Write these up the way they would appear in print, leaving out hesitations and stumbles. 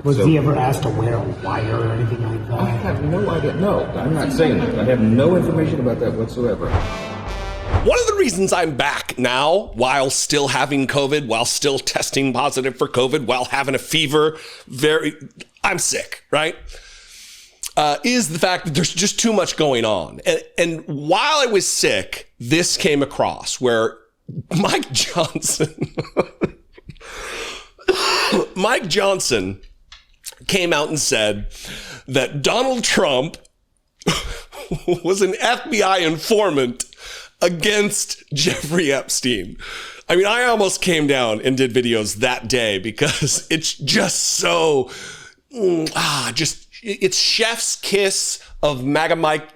Was he ever asked to wear a wire or anything like that? I have no idea. No, I'm not saying that. I have no information about that whatsoever. One of the reasons I'm back now, while still having COVID, while still testing positive for COVID, while having a fever, I'm sick, right? Is the fact that there's just too much going on. And while I was sick, this came across where Mike Johnson came out and said that Donald Trump was an FBI informant against Jeffrey Epstein. I mean, I almost came down and did videos that day because it's just so, it's chef's kiss of MAGA Mike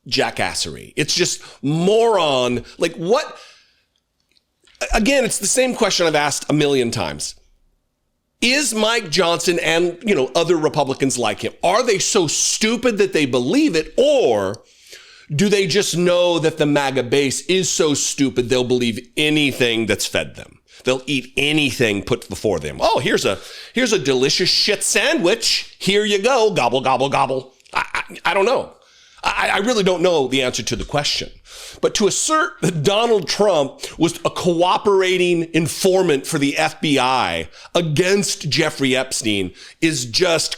jackassery. It's just moron. Like what? Again, it's the same question I've asked a million times. Is Mike Johnson and, other Republicans like him, are they so stupid that they believe it, or do they just know that the MAGA base is so stupid they'll believe anything that's fed them? They'll eat anything put before them. Oh, here's a delicious shit sandwich. Here you go. Gobble, gobble, gobble. I don't know. I really don't know the answer to the question. But to assert that Donald Trump was a cooperating informant for the FBI against Jeffrey Epstein is just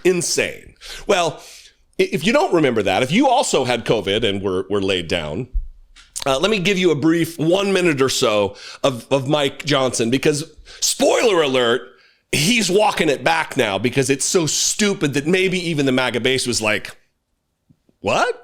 insane. Well, if you don't remember that, if you also had COVID and were laid down, let me give you a brief 1 minute or so of Mike Johnson, because spoiler alert, he's walking it back now because it's so stupid that maybe even the MAGA base was like, what?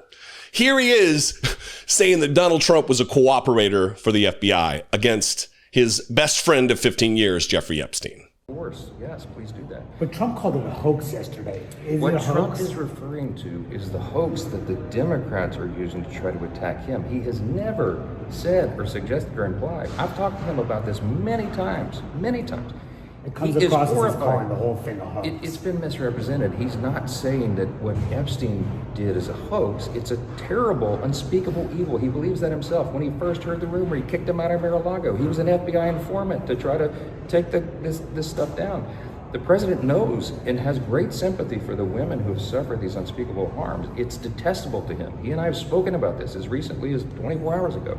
Here he is saying that Donald Trump was a cooperator for the FBI against his best friend of 15 years, Jeffrey Epstein. Of course, yes, please do that. But Trump called it a hoax yesterday. What Trump is referring to is the hoax that the Democrats are using to try to attack him. He has never said or suggested or implied. I've talked to him about this many times. It comes across as he's calling the whole thing a hoax. It's been misrepresented. He's not saying that what Epstein did is a hoax. It's a terrible, unspeakable evil. He believes that himself. When he first heard the rumor, he kicked him out of Mar-a-Lago. He was an FBI informant to try to take this stuff down. The president knows and has great sympathy for the women who have suffered these unspeakable harms. It's detestable to him. He and I have spoken about this as recently as 24 hours ago.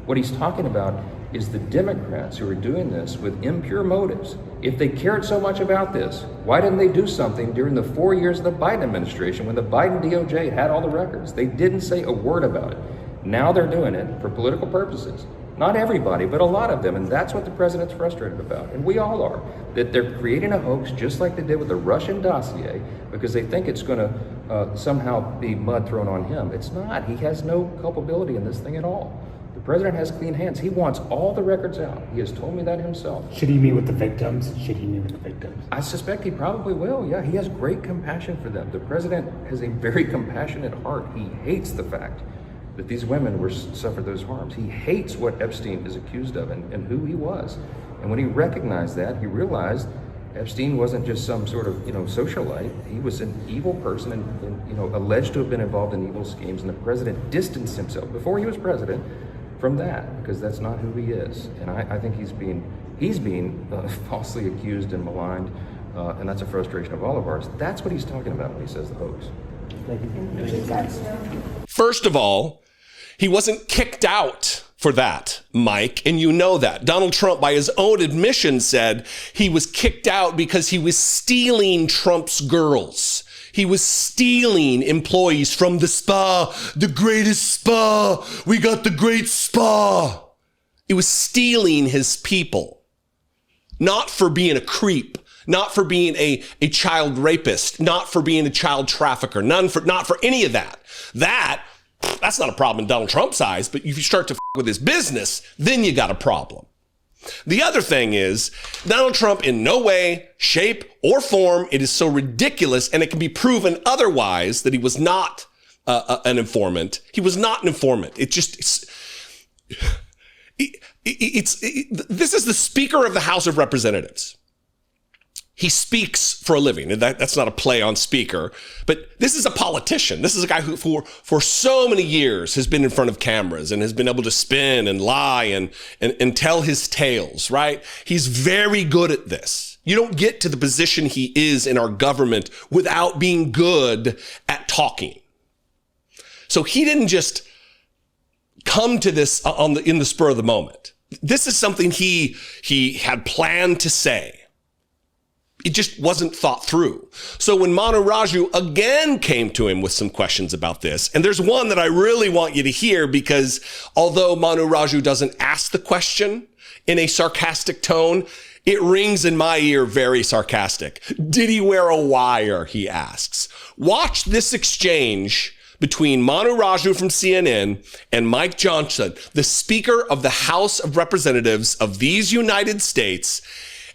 What he's talking about is the Democrats who are doing this with impure motives. If they cared so much about this, why didn't they do something during the 4 years of the Biden administration when the Biden DOJ had all the records? They didn't say a word about it. Now they're doing it for political purposes. Not everybody, but a lot of them, and that's what the president's frustrated about, and we all are, that they're creating a hoax just like they did with the Russian dossier because they think it's going to somehow be mud thrown on him. It's not. He has no culpability in this thing at all. The president has clean hands. He wants all the records out. He has told me that himself. Should he meet with the victims? I suspect he probably will, yeah. He has great compassion for them. The president has a very compassionate heart. He hates the fact that these women suffered those harms. He hates what Epstein is accused of and who he was. And when he recognized that, he realized Epstein wasn't just some sort of, socialite. He was an evil person and alleged to have been involved in evil schemes. And the president distanced himself before he was president from that, because that's not who he is. And I think he's being falsely accused and maligned, and that's a frustration of all of ours. That's what he's talking about when he says the hoax. First of all, he wasn't kicked out for that, Mike, and you know that. Donald Trump, by his own admission, said he was kicked out because he was stealing Trump's girls. He was stealing employees from the spa, the greatest spa. We got the great spa. It was stealing his people, not for being a creep, not for being a child rapist, not for being a child trafficker, not for any of that. That's not a problem in Donald Trump's eyes, but if you start to with his business, then you got a problem. The other thing is, Donald Trump in no way, shape, or form, it is so ridiculous, and it can be proven otherwise that he was not an informant. He was not an informant. This is the Speaker of the House of Representatives. He speaks for a living. And that's not a play on speaker, but this is a politician. This is a guy who for so many years has been in front of cameras and has been able to spin and lie and tell his tales, right? He's very good at this. You don't get to the position he is in our government without being good at talking. So he didn't just come to this in the spur of the moment. This is something he had planned to say. It just wasn't thought through. So when Manu Raju again came to him with some questions about this, and there's one that I really want you to hear, because although Manu Raju doesn't ask the question in a sarcastic tone, it rings in my ear very sarcastic. Did he wear a wire? He asks. Watch this exchange between Manu Raju from CNN and Mike Johnson, the Speaker of the House of Representatives of these United States.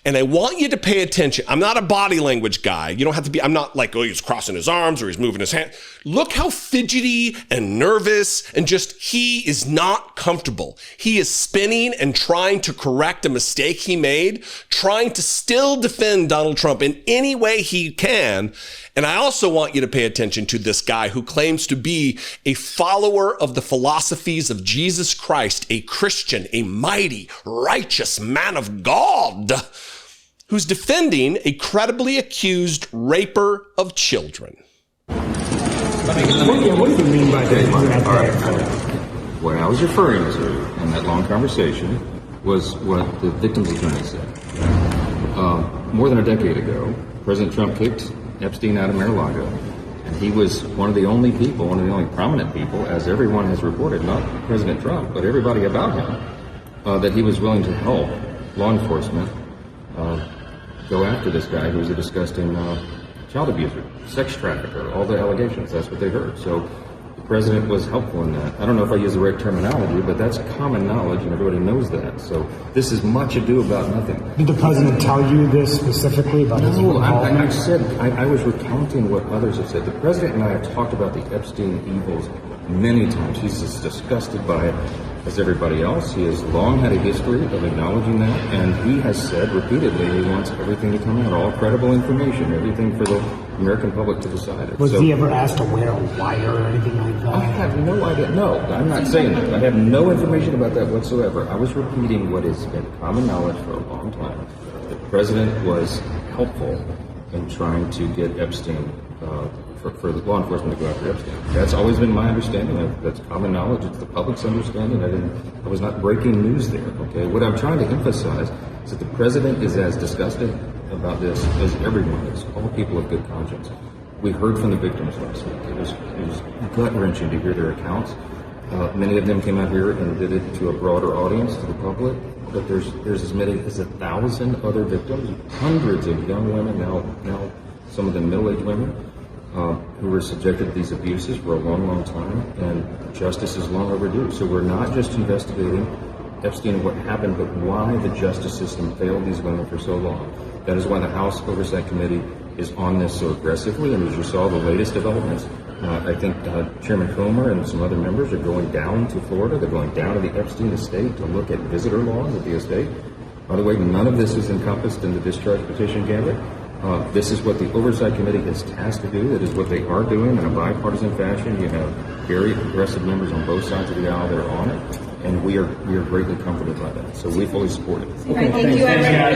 And I want you to pay attention. I'm not a body language guy. You don't have to be, I'm not like, oh, he's crossing his arms or he's moving his hand. Look how fidgety and nervous and just, he is not comfortable. He is spinning and trying to correct a mistake he made, trying to still defend Donald Trump in any way he can. And I also want you to pay attention to this guy who claims to be a follower of the philosophies of Jesus Christ, a Christian, a mighty, righteous man of God, who's defending a credibly accused raper of children. What do you mean by that? All right. What I was referring to in that long conversation was what the victim's attorney said. More than a decade ago, President Trump kicked Epstein out of Mar-a-Lago, and he was one of the only prominent people, as everyone has reported, not President Trump, but everybody about him, that he was willing to help law enforcement go after this guy who was a disgusting child abuser, sex trafficker, all the allegations. That's what they heard. So the president was helpful in that. I don't know if I use the right terminology, but that's common knowledge, and everybody knows that. So this is much ado about nothing. Did the president tell you this specifically about his involvement? I was recounting what others have said. The president and I have talked about the Epstein evils many times. He's as disgusted by it as everybody else. He has long had a history of acknowledging that, and he has said repeatedly he wants everything to come out, all credible information, everything for the American public to decide. Was he ever asked to wear a wire or anything like that? I have no idea. No, I'm not saying that. I have no information about that whatsoever. I was repeating what has been common knowledge for a long time. The president was helpful in trying to get Epstein, for the law enforcement to go after Epstein. That's always been my understanding. That's common knowledge. It's the public's understanding. I was not breaking news there. Okay. What I'm trying to emphasize is that the president is as disgusted about this as everyone is. All people of good conscience. We heard from the victims last week. It was gut-wrenching to hear their accounts. Many of them came out here and did it to a broader audience, to the public. But there's as many as 1,000 other victims, hundreds of young women, now some of them middle-aged women, who were subjected to these abuses for a long, long time, and justice is long overdue. So we're not just investigating Epstein and what happened, but why the justice system failed these women for so long. That is why the House Oversight Committee is on this so aggressively, and as you saw the latest developments, I think Chairman Comer and some other members are going down to Florida. They're going down to the Epstein estate to look at visitor laws at the estate. By the way, none of this is encompassed in the discharge petition gambit. This is what the Oversight Committee is tasked to do. That is what they are doing in a bipartisan fashion. You have very progressive members on both sides of the aisle that are on it, and we are greatly comforted by that. So we fully support it. Okay, thank you, everyone.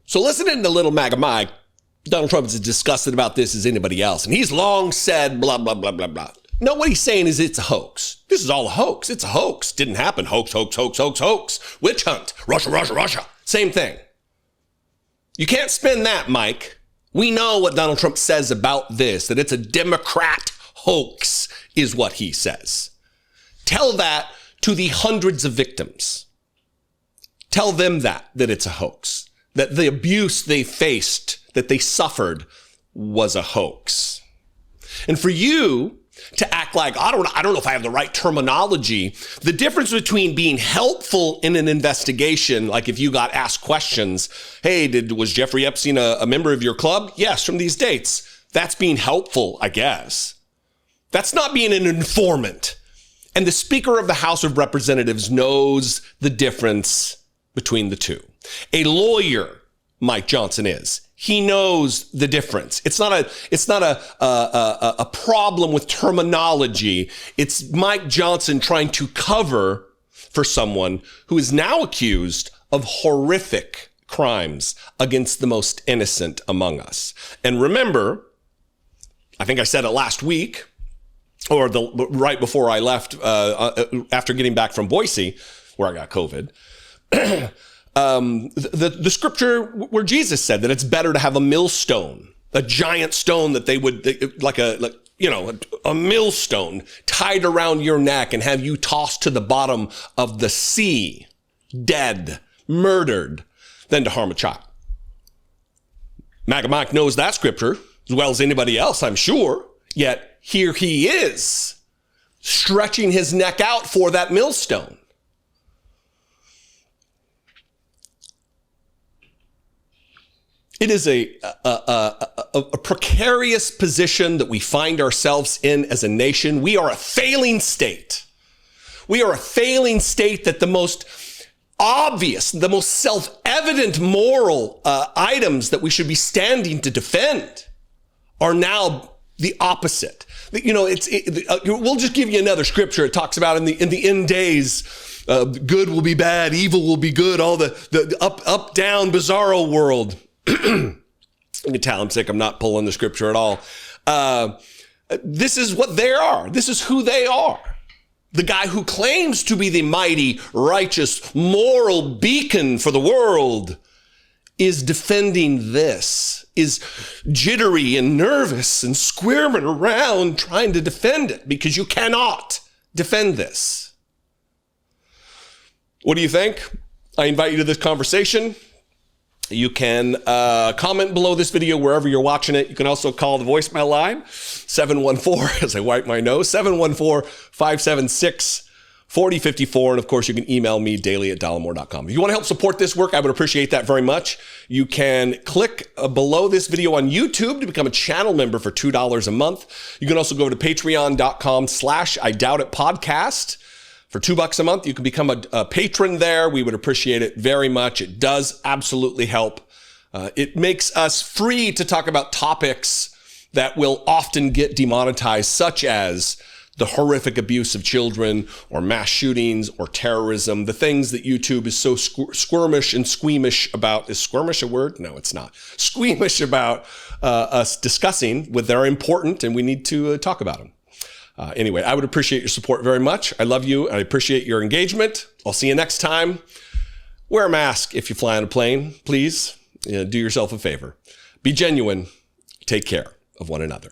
So listening to Little MAGA Mike, Donald Trump is as disgusted about this as anybody else, and he's long said blah, blah, blah, blah, blah. No, what he's saying is it's a hoax. This is all a hoax. It's a hoax. Didn't happen. Hoax, hoax, hoax, hoax, hoax. Witch hunt. Russia, Russia, Russia. Same thing. You can't spin that, Mike. We know what Donald Trump says about this, that it's a Democrat hoax, is what he says. Tell that to the hundreds of victims. Tell them that it's a hoax, that the abuse they faced, that they suffered, was a hoax. And for you to act like, I don't know if I have the right terminology. The difference between being helpful in an investigation, like if you got asked questions, hey, was Jeffrey Epstein a member of your club? Yes, from these dates. That's being helpful, I guess. That's not being an informant. And the Speaker of the House of Representatives knows the difference between the two. A lawyer, Mike Johnson is. He knows the difference. It's not a problem with terminology. It's Mike Johnson trying to cover for someone who is now accused of horrific crimes against the most innocent among us. And remember, I think I said it last week, or right before I left, after getting back from Boise, where I got COVID, the scripture where Jesus said that it's better to have a millstone, a giant stone that they would, like a millstone tied around your neck and have you tossed to the bottom of the sea, dead, murdered, than to harm a child. MAGA Mike knows that scripture as well as anybody else, I'm sure. Yet here he is, stretching his neck out for that millstone. It is a precarious position that we find ourselves in as a nation. We are a failing state. We are a failing state that the most obvious, the most self-evident moral items that we should be standing to defend are now the opposite. We'll just give you another scripture. It talks about in the end days, good will be bad, evil will be good, all the up, down, bizarro world. You can tell I'm sick. I'm not pulling the scripture at all. This is what they are. This is who they are. The guy who claims to be the mighty, righteous, moral beacon for the world is defending this, is jittery and nervous and squirming around trying to defend it because you cannot defend this. What do you think? I invite you to this conversation. You can comment below this video wherever you're watching it. You can also call the voicemail line, 714, as I wipe my nose, 714-576-4054. And of course, you can email me daily@dollemore.com. If you want to help support this work, I would appreciate that very much. You can click below this video on YouTube to become a channel member for $2 a month. You can also go to patreon.com/IDoubtItPodcast. For $2 a month, you can become a patron there. We would appreciate it very much. It does absolutely help. It makes us free to talk about topics that will often get demonetized, such as the horrific abuse of children or mass shootings or terrorism, the things that YouTube is so squirmish and squeamish about. Is squirmish a word? No, it's not. Squeamish about us discussing when they're important and we need to talk about them. Anyway, I would appreciate your support very much. I love you. I appreciate your engagement. I'll see you next time. Wear a mask if you fly on a plane, please. Do yourself a favor. Be genuine. Take care of one another.